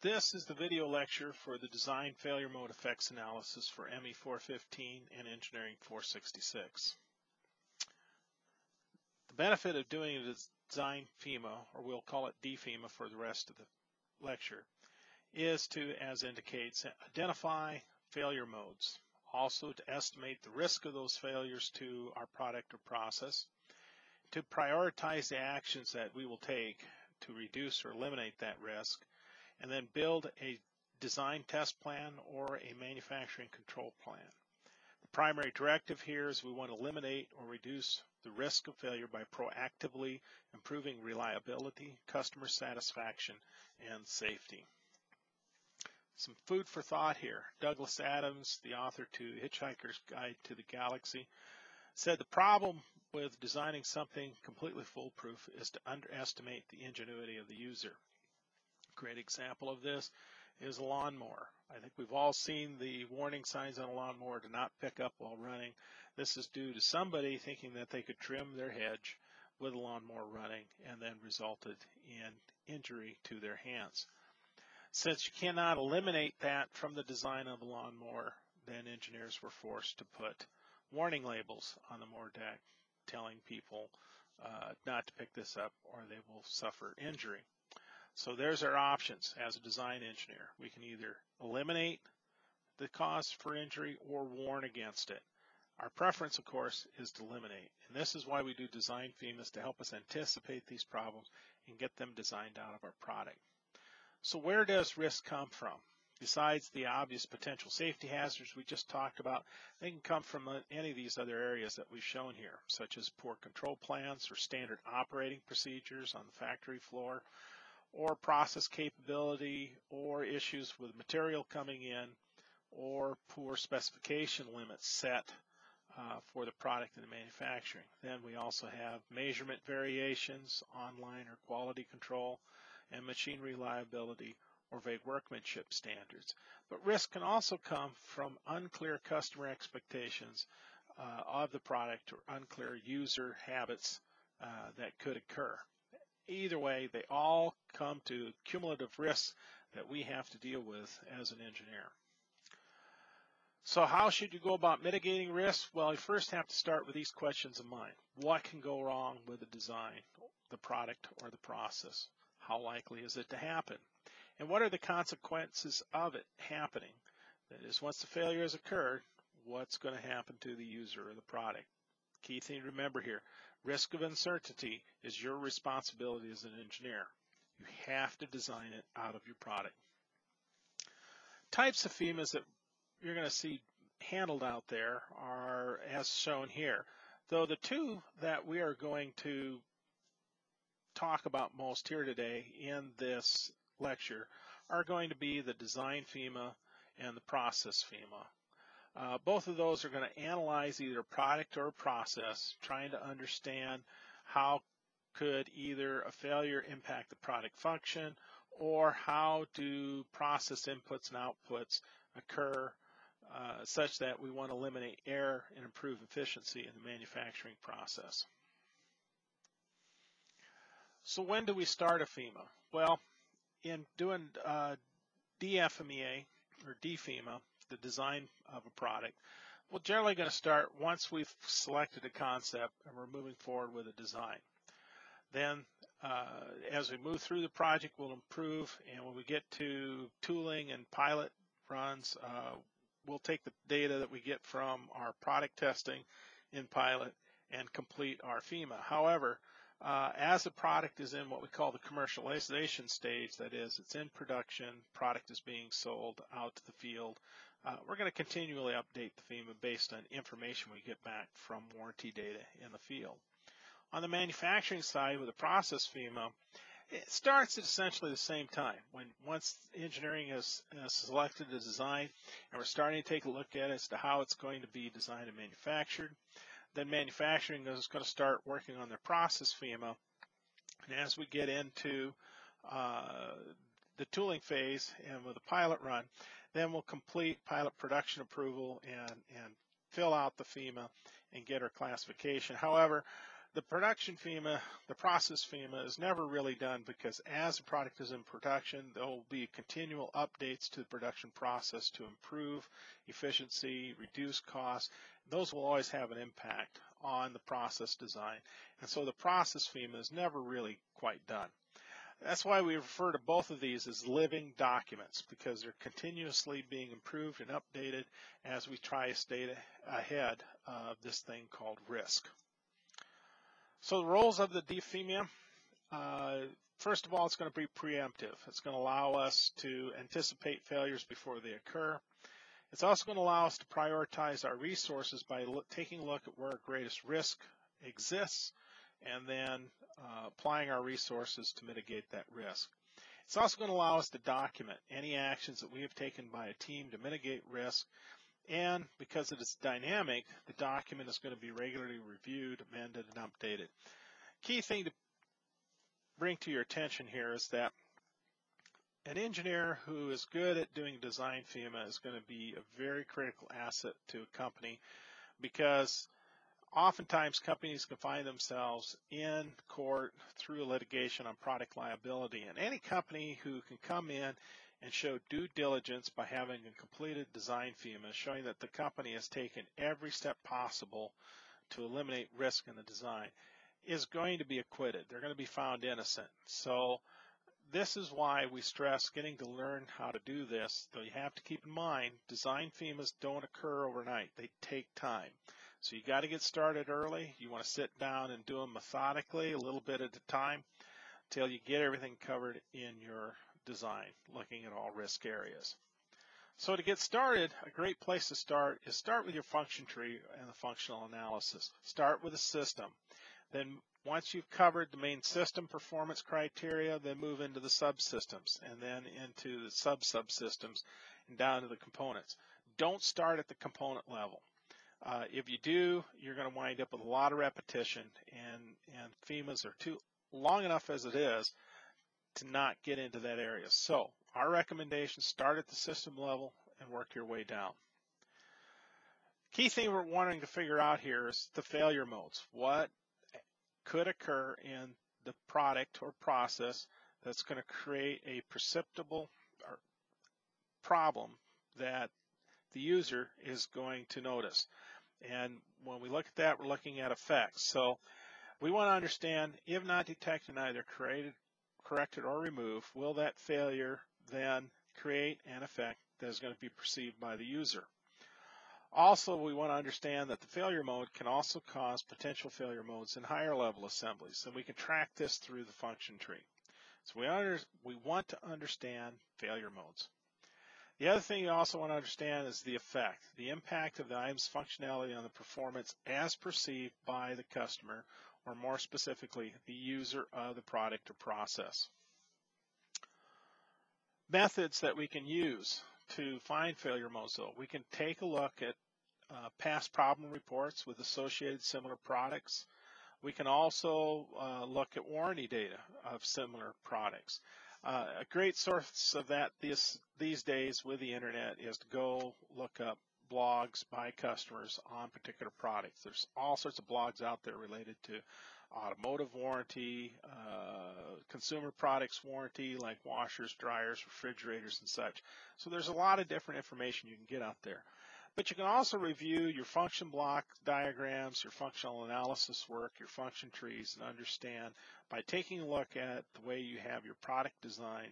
This is the video lecture for the Design Failure Mode Effects Analysis for ME 415 and Engineering 466. The benefit of doing a Design FEMA, or we'll call it DFMEA for the rest of the lecture, is to, as indicates, identify failure modes, also to estimate the risk of those failures to our product or process, to prioritize the actions that we will take to reduce or eliminate that risk, and then build a design test plan or a manufacturing control plan. The primary directive here is we want to eliminate or reduce the risk of failure by proactively improving reliability, customer satisfaction, and safety. Some food for thought here. Douglas Adams, the author to Hitchhiker's Guide to the Galaxy, said the problem with designing something completely foolproof is to underestimate the ingenuity of the user. Great example of this is a lawnmower. I think we've all seen the warning signs on a lawnmower to not pick up while running. This is due to somebody thinking that they could trim their hedge with a lawnmower running and then resulted in injury to their hands. Since you cannot eliminate that from the design of a lawnmower, then engineers were forced to put warning labels on the mower deck telling people not to pick this up or they will suffer injury. So there's our options as a design engineer. We can either eliminate the cause for injury or warn against it. Our preference, of course, is to eliminate. And this is why we do design FEMAs, to help us anticipate these problems and get them designed out of our product. So where does risk come from? Besides the obvious potential safety hazards we just talked about, they can come from any of these other areas that we've shown here, such as poor control plans or standard operating procedures on the factory floor, or process capability, or issues with material coming in, or poor specification limits set for the product in the manufacturing. Then we also have measurement variations, online or quality control, and machine reliability or vague workmanship standards. But risk can also come from unclear customer expectations of the product or unclear user habits that could occur. Either way, they all come to cumulative risks that we have to deal with as an engineer. So how should you go about mitigating risk? Well, you first have to start with these questions in mind. What can go wrong with the design, the product, or the process? How likely is it to happen? And what are the consequences of it happening? That is, once the failure has occurred, what's going to happen to the user or the product? Key thing to remember here, risk of uncertainty is your responsibility as an engineer. You have to design it out of your product. Types of FEMAs that you're going to see handled out there are as shown here, though the two that we are going to talk about most here today in this lecture are going to be the design FEMA and the process FEMA. Both of those are going to analyze either a product or a process, trying to understand how could either a failure impact the product function, or how do process inputs and outputs occur such that we want to eliminate error and improve efficiency in the manufacturing process. So when do we start a FEMA? Well, in doing DFMEA or DFMEA, the design of a product, we're generally going to start once we've selected a concept and we're moving forward with a design. Then as we move through the project, we'll improve, and when we get to tooling and pilot runs, we'll take the data that we get from our product testing in pilot and complete our FEMA. However, as the product is in what we call the commercialization stage, that is, it's in production, product is being sold out to the field, we're going to continually update the FEMA based on information we get back from warranty data in the field. On the manufacturing side with the process FEMA, it starts at essentially the same time. Once engineering has selected a design and we're starting to take a look at it as to how it's going to be designed and manufactured, then manufacturing is going to start working on their process FEMA. And as we get into the tooling phase and with the pilot run, then we'll complete pilot production approval and fill out the FEMA and get our classification. However, The production FEMA, the process FEMA is never really done because as the product is in production, there will be continual updates to the production process to improve efficiency, reduce costs. Those will always have an impact on the process design. And so the process FEMA is never really quite done. That's why we refer to both of these as living documents, because they're continuously being improved and updated as we try to stay ahead of this thing called risk. So the roles of the DFMEA, first of all, it's going to be preemptive. It's going to allow us to anticipate failures before they occur. It's also going to allow us to prioritize our resources by taking a look at where our greatest risk exists and then applying our resources to mitigate that risk. It's also going to allow us to document any actions that we have taken by a team to mitigate risk, and because it is dynamic, the document is going to be regularly reviewed, amended, and updated. Key thing to bring to your attention here is that an engineer who is good at doing design FEMA is going to be a very critical asset to a company, because oftentimes companies can find themselves in court through litigation on product liability, and any company who can come in and show due diligence by having a completed design FEMA, showing that the company has taken every step possible to eliminate risk in the design, is going to be acquitted. They're going to be found innocent. So this is why we stress getting to learn how to do this, though you have to keep in mind design FEMAs don't occur overnight. They take time. So you got to get started early. You want to sit down and do them methodically, a little bit at a time, until you get everything covered in your design, looking at all risk areas. So to get started, a great place to start is start with your function tree and the functional analysis. Start with a system. Then once you've covered the main system performance criteria, then move into the subsystems, and then into the subsystems and down to the components. Don't start at the component level. If you do, you're going to wind up with a lot of repetition, and FEMAs are too long enough as it is to not get into that area. So our recommendation, start at the system level and work your way down. Key thing we're wanting to figure out here is the failure modes. What could occur in the product or process that's going to create a perceptible problem that the user is going to notice? And when we look at that, we're looking at effects. So we want to understand, if not detected and either corrected or removed, will that failure then create an effect that is going to be perceived by the user? Also, we want to understand that the failure mode can also cause potential failure modes in higher level assemblies, and we can track this through the function tree. So we want to understand failure modes. The other thing you also want to understand is the effect, the impact of the item's functionality on the performance as perceived by the customer, or more specifically, the user of the product or process. Methods that we can use to find failure modes, though. We can take a look at past problem reports with associated similar products. We can also look at warranty data of similar products. A great source of that these days with the internet is to go look up blogs by customers on particular products. There's all sorts of blogs out there related to automotive warranty, consumer products warranty like washers, dryers, refrigerators, and such. So there's a lot of different information you can get out there. But you can also review your function block diagrams, your functional analysis work, your function trees, and understand by taking a look at the way you have your product design,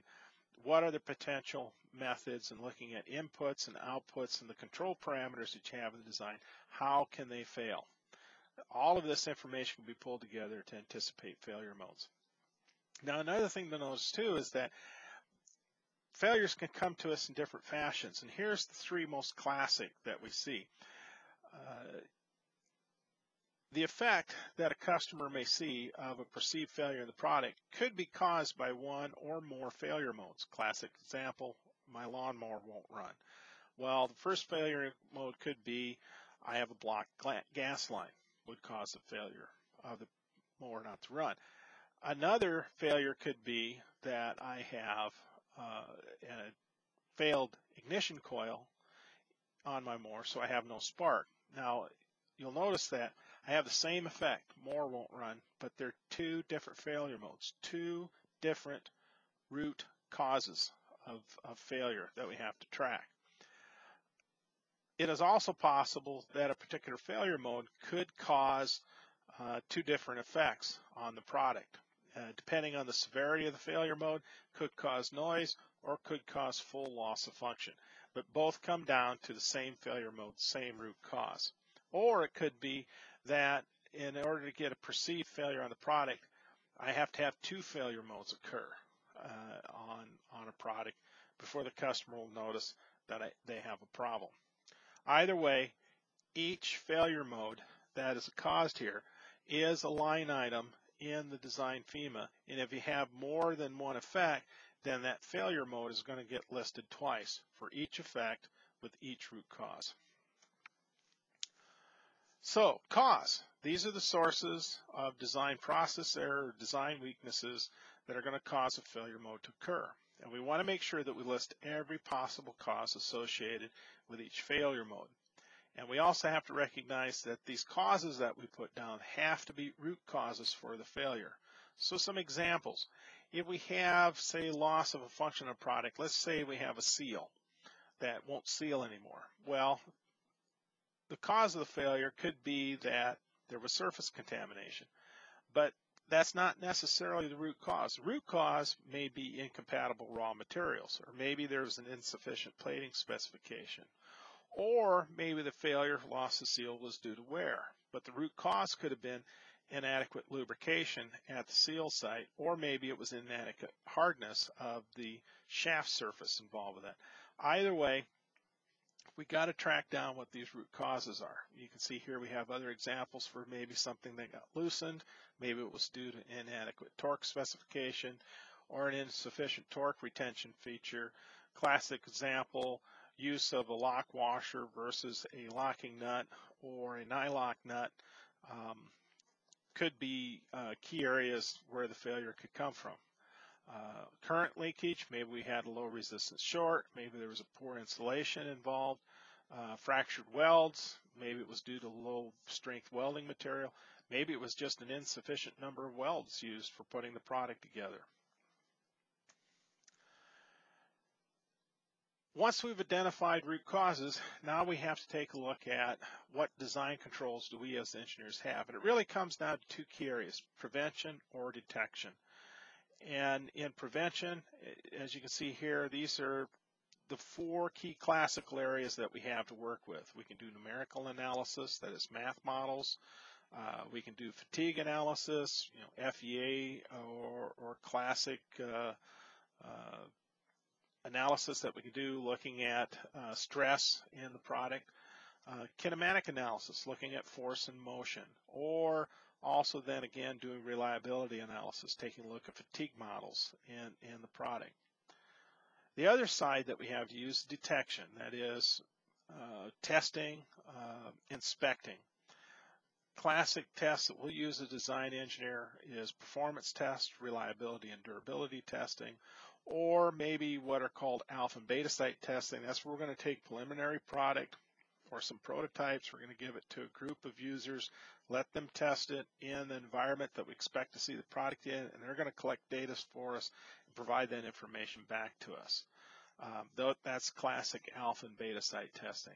what are the potential methods, and looking at inputs and outputs and the control parameters that you have in the design, how can they fail? All of this information can be pulled together to anticipate failure modes. Now, another thing to notice too is that failures can come to us in different fashions, and here's the three most classic that we see. The effect that a customer may see of a perceived failure in the product could be caused by one or more failure modes. Classic example, my lawnmower won't run. Well, the first failure mode could be I have a blocked gas line, would cause the failure of the mower not to run. Another failure could be that I have a failed ignition coil on my mower, so I have no spark. Now, you'll notice that I have the same effect, more won't run, but they're two different failure modes, two different root causes of failure that we have to track. It is also possible that a particular failure mode could cause two different effects on the product. Depending on the severity of the failure mode, could cause noise or could cause full loss of function. But both come down to the same failure mode, same root cause. Or it could be that in order to get a perceived failure on the product, I have to have two failure modes occur on a product before the customer will notice that they have a problem. Either way, each failure mode that is caused here is a line item in the design FEMA, and if you have more than one effect, then that failure mode is going to get listed twice for each effect with each root cause. So, cause. These are the sources of design process error, design weaknesses that are going to cause a failure mode to occur. And we want to make sure that we list every possible cause associated with each failure mode. And we also have to recognize that these causes that we put down have to be root causes for the failure. So some examples. If we have, say, loss of a function of a product, let's say we have a seal that won't seal anymore. Well, the cause of the failure could be that there was surface contamination, but that's not necessarily the root cause. The root cause may be incompatible raw materials, or maybe there's an insufficient plating specification, or maybe the failure loss of seal was due to wear. But the root cause could have been inadequate lubrication at the seal site, or maybe it was inadequate hardness of the shaft surface involved with that. Either way, we got to track down what these root causes are. You can see here we have other examples for maybe something that got loosened. Maybe it was due to inadequate torque specification or an insufficient torque retention feature. Classic example, use of a lock washer versus a locking nut or a nylock nut could be key areas where the failure could come from. Current leakage, maybe we had a low resistance short, maybe there was a poor insulation involved, fractured welds, maybe it was due to low strength welding material, maybe it was just an insufficient number of welds used for putting the product together. Once we've identified root causes, now we have to take a look at what design controls do we as engineers have. And it really comes down to two key areas, prevention or detection. And in prevention, as you can see here, these are the four key classical areas that we have to work with. We can do numerical analysis, that is math models. We can do fatigue analysis, FEA or classic analysis that we can do looking at stress in the product. Kinematic analysis, looking at force and motion, or also then again doing reliability analysis, taking a look at fatigue models in the product. The other side that we have to use is detection, that is testing, inspecting. Classic tests that we'll use as a design engineer is performance test, reliability and durability testing, or maybe what are called alpha and beta site testing. That's where we're going to take preliminary product or some prototypes, we're going to give it to a group of users, let them test it in the environment that we expect to see the product in, and they're going to collect data for us and provide that information back to us. That's classic alpha and beta site testing.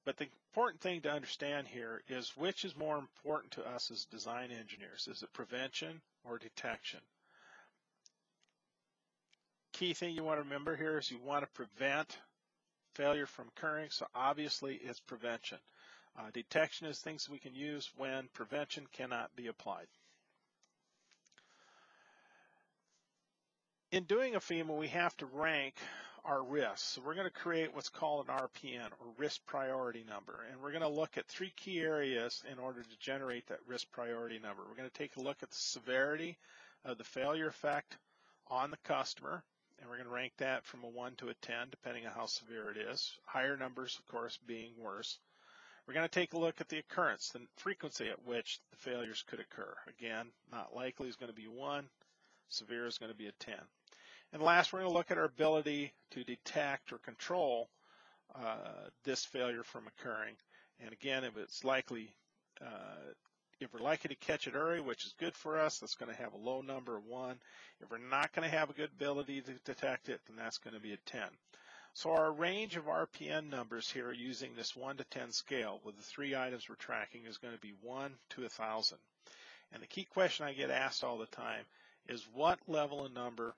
But the important thing to understand here is which is more important to us as design engineers. Is it prevention or detection? Key thing you want to remember here is you want to prevent failure from occurring, so obviously it's prevention. Detection is things we can use when prevention cannot be applied. In doing a FEMA, we have to rank our risks. So we're going to create what's called an RPN, or risk priority number, and we're going to look at three key areas in order to generate that risk priority number. We're going to take a look at the severity of the failure effect on the customer, and we're going to rank that from a 1 to a 10, depending on how severe it is. Higher numbers, of course, being worse. We're going to take a look at the occurrence, the frequency at which the failures could occur. Again, not likely is going to be 1, severe is going to be a 10. And last, we're going to look at our ability to detect or control this failure from occurring. And again, if it's likely If we're likely to catch it early, which is good for us, that's going to have a low number of 1. If we're not going to have a good ability to detect it, then that's going to be a 10. So our range of RPN numbers here using this 1 to 10 scale with the 3 items we're tracking is going to be 1 to 1,000. And the key question I get asked all the time is what level of number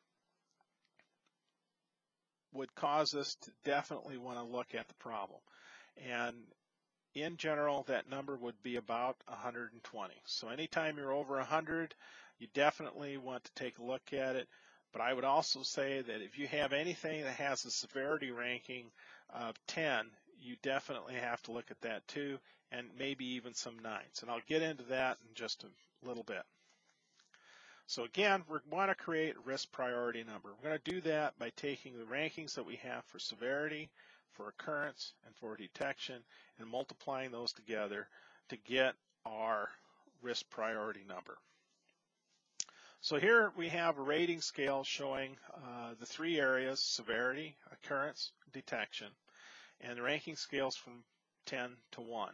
would cause us to definitely want to look at the problem. And in general, that number would be about 120. So anytime you're over 100, you definitely want to take a look at it. But I would also say that if you have anything that has a severity ranking of 10, you definitely have to look at that too, and maybe even some 9s. And I'll get into that in just a little bit. So again, we want to create a risk priority number. We're going to do that by taking the rankings that we have for severity, for occurrence, and for detection, and multiplying those together to get our risk priority number. So here we have a rating scale showing the 3 areas: severity, occurrence, detection, and the ranking scales from 10 to 1.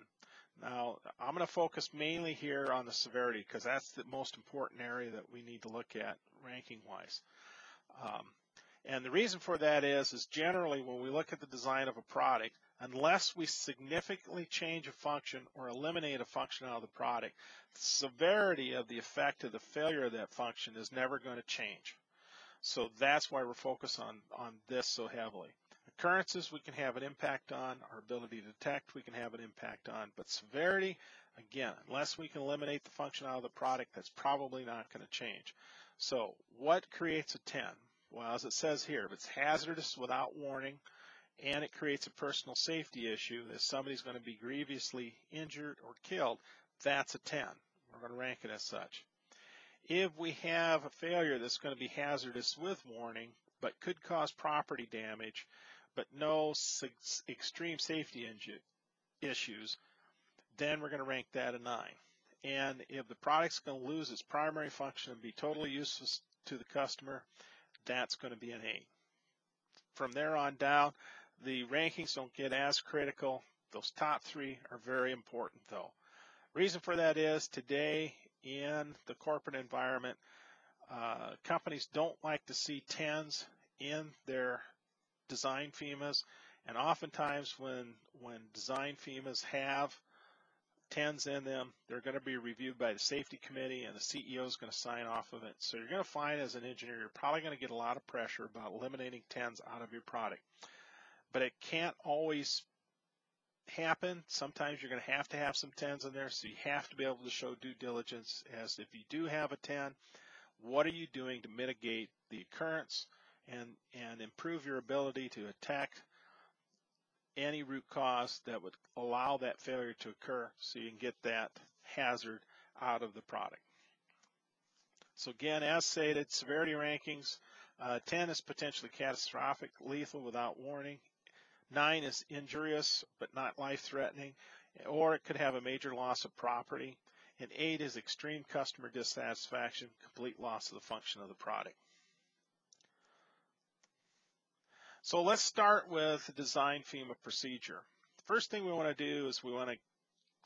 Now, I'm going to focus mainly here on the severity because that's the most important area that we need to look at ranking-wise. And the reason for that is generally when we look at the design of a product, unless we significantly change a function or eliminate a function out of the product, the severity of the effect of the failure of that function is never going to change. So that's why we're focused on this so heavily. Occurrences we can have an impact on, our ability to detect we can have an impact on, but severity, again, unless we can eliminate the function out of the product, that's probably not going to change. So what creates a 10? Well, as it says here, if it's hazardous without warning and it creates a personal safety issue, that somebody's going to be grievously injured or killed, that's a 10. We're going to rank it as such. If we have a failure that's going to be hazardous with warning but could cause property damage but no extreme safety issues, then we're going to rank that a 9. And if the product's going to lose its primary function and be totally useless to the customer, that's going to be an 8. From there on down, the rankings don't get as critical. Those top 3 are very important though. Reason for that is today in the corporate environment, companies don't like to see 10s in their design FEMAs, and oftentimes when design FEMAs have 10s in them, they're going to be reviewed by the safety committee and the CEO is going to sign off of it. So you're going to find as an engineer, you're probably going to get a lot of pressure about eliminating 10s out of your product. But it can't always happen. Sometimes you're going to have some 10s in there, so you have to be able to show due diligence as if you do have a 10, what are you doing to mitigate the occurrence and improve your ability to attack any root cause that would allow that failure to occur so you can get that hazard out of the product. So again, as stated, severity rankings, 10 is potentially catastrophic, lethal without warning. 9 is injurious but not life-threatening, or it could have a major loss of property. And 8 is extreme customer dissatisfaction, complete loss of the function of the product. So let's start with the design FEMA procedure. The first thing we want to do is we want to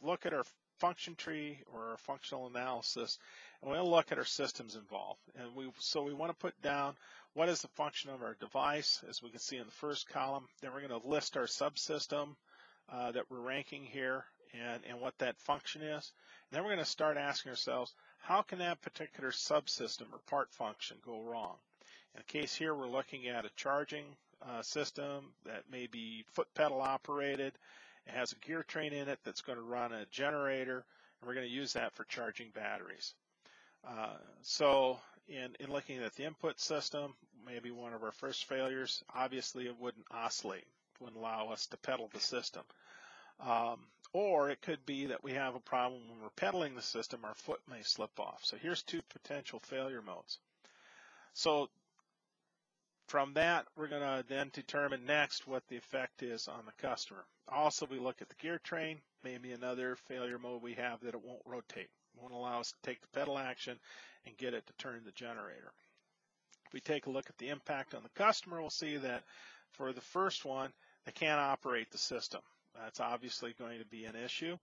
look at our function tree or our functional analysis, and we want to look at our systems involved. And so we want to put down what is the function of our device, as we can see in the first column. Then we're going to list our subsystem that we're ranking here and what that function is. And then we're going to start asking ourselves, how can that particular subsystem or part function go wrong? In the case here, we're looking at a charging system that may be foot pedal operated. It has a gear train in it that's going to run a generator, and we're going to use that for charging batteries. So in looking at the input system, maybe one of our first failures, obviously it wouldn't oscillate, wouldn't allow us to pedal the system. Or it could be that we have a problem when we're pedaling the system, our foot may slip off. So here's 2 potential failure modes. So from that, we're going to then determine next what the effect is on the customer. Also, we look at the gear train, maybe another failure mode we have that it won't rotate. It won't allow us to take the pedal action and get it to turn the generator. If we take a look at the impact on the customer, we'll see that for the first one, they can't operate the system. That's obviously going to be an issue.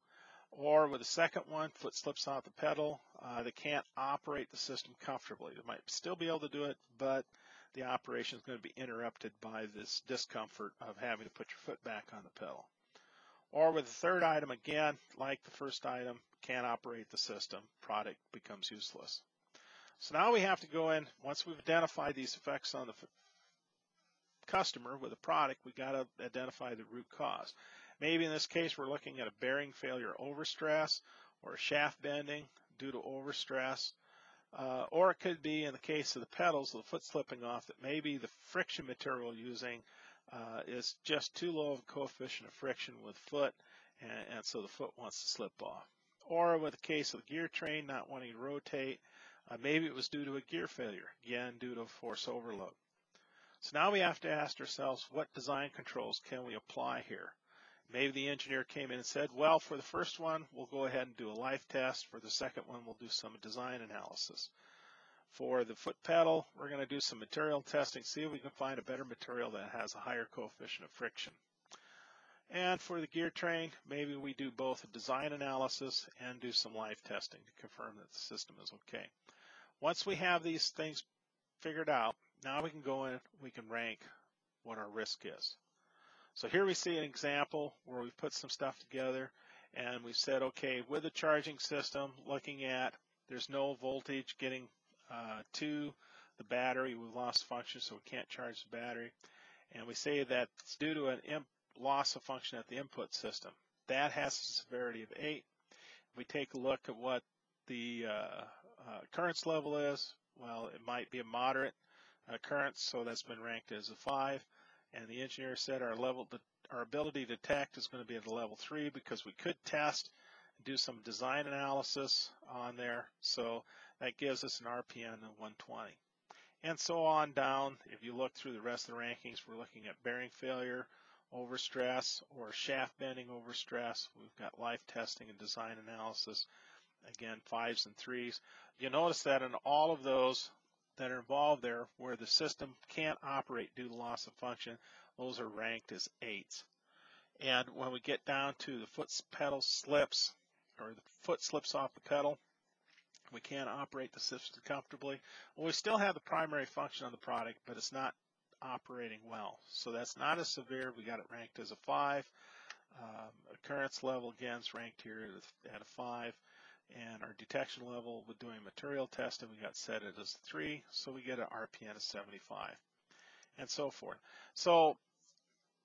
Or with the second one, foot slips off the pedal, they can't operate the system comfortably. They might still be able to do it, but the operation is going to be interrupted by this discomfort of having to put your foot back on the pedal. Or with the third item, again, like the first item, can't operate the system, product becomes useless. So now we have to go in, once we've identified these effects on the customer with a product, we got to identify the root cause. Maybe in this case we're looking at a bearing failure overstress or a shaft bending due to overstress, or it could be in the case of the pedals, the foot slipping off, that maybe the friction material using is just too low of a coefficient of friction with foot, and so the foot wants to slip off. Or with the case of the gear train not wanting to rotate, maybe it was due to a gear failure, again due to force overload. So now we have to ask ourselves, what design controls can we apply here? Maybe the engineer came in and said, well, for the first one, we'll go ahead and do a life test. For the second one, we'll do some design analysis. For the foot pedal, we're going to do some material testing, see if we can find a better material that has a higher coefficient of friction. And for the gear train, maybe we do both a design analysis and do some life testing to confirm that the system is okay. Once we have these things figured out, now we can go in, we can rank what our risk is. So here we see an example where we've put some stuff together and we've said, okay, with the charging system, looking at there's no voltage getting to the battery, we've lost function, so we can't charge the battery. And we say that it's due to an loss of function at the input system. That has a severity of 8. If we take a look at what the currents level is, well, it might be a moderate current, so that's been ranked as a 5. And the engineer said our ability to detect is going to be at a level 3 because we could test and do some design analysis on there. So that gives us an RPN of 120. And so on down, if you look through the rest of the rankings, we're looking at bearing failure, overstress, or shaft bending overstress. We've got life testing and design analysis. Again, 5s and 3s. You'll notice that in all of those that are involved there where the system can't operate due to loss of function, those are ranked as 8s. And when we get down to the foot pedal slips, or the foot slips off the pedal, we can't operate the system comfortably. Well, we still have the primary function on the product, but it's not operating well. So that's not as severe. We got it ranked as a 5. Occurrence level, again, is ranked here at a 5. And our detection level with doing material testing, we got set it as 3, so we get an RPN of 75, and so forth. So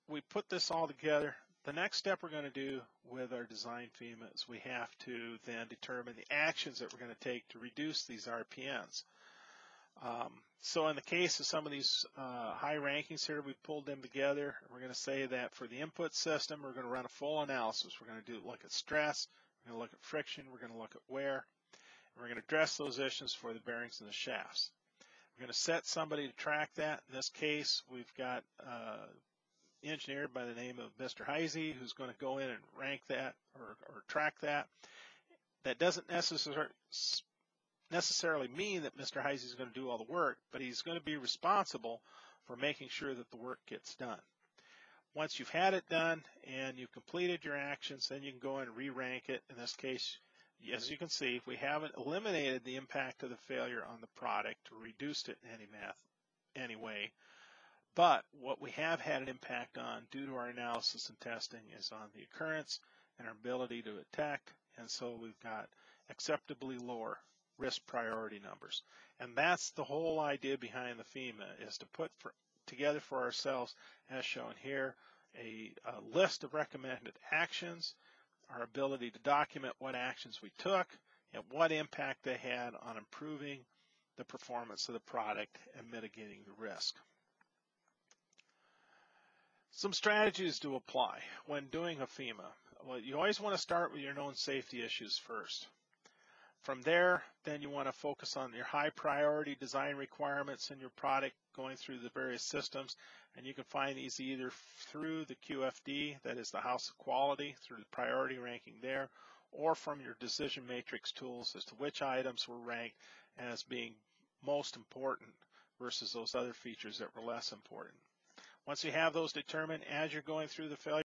we put this all together. The next step we're going to do with our design FEMA is we have to then determine the actions that we're going to take to reduce these RPNs. So in the case of some of these high rankings here, we pulled them together. We're going to say that for the input system, we're going to run a full analysis. We're going to look at stress. We're going to look at friction, we're going to look at wear, and we're going to address those issues for the bearings and the shafts. We're going to set somebody to track that. In this case, we've got an engineer by the name of Mr. Heisey who's going to go in and rank that or track that. That doesn't necessarily mean that Mr. Heisey is going to do all the work, but he's going to be responsible for making sure that the work gets done. Once you've had it done and you've completed your actions, then you can go and re-rank it. In this case, as you can see, we haven't eliminated the impact of the failure on the product or reduced it in any way. But what we have had an impact on due to our analysis and testing is on the occurrence and our ability to detect. And so we've got acceptably lower risk priority numbers. And that's the whole idea behind the FEMA, is to put together for ourselves, as shown here, a list of recommended actions, our ability to document what actions we took, and what impact they had on improving the performance of the product and mitigating the risk. Some strategies to apply when doing a FEMA. Well, you always want to start with your known safety issues first. From there, then you want to focus on your high priority design requirements in your product, going through the various systems, and you can find these either through the QFD, that is the House of Quality, through the priority ranking there, or from your decision matrix tools as to which items were ranked as being most important versus those other features that were less important. Once you have those determined, as you're going through the failure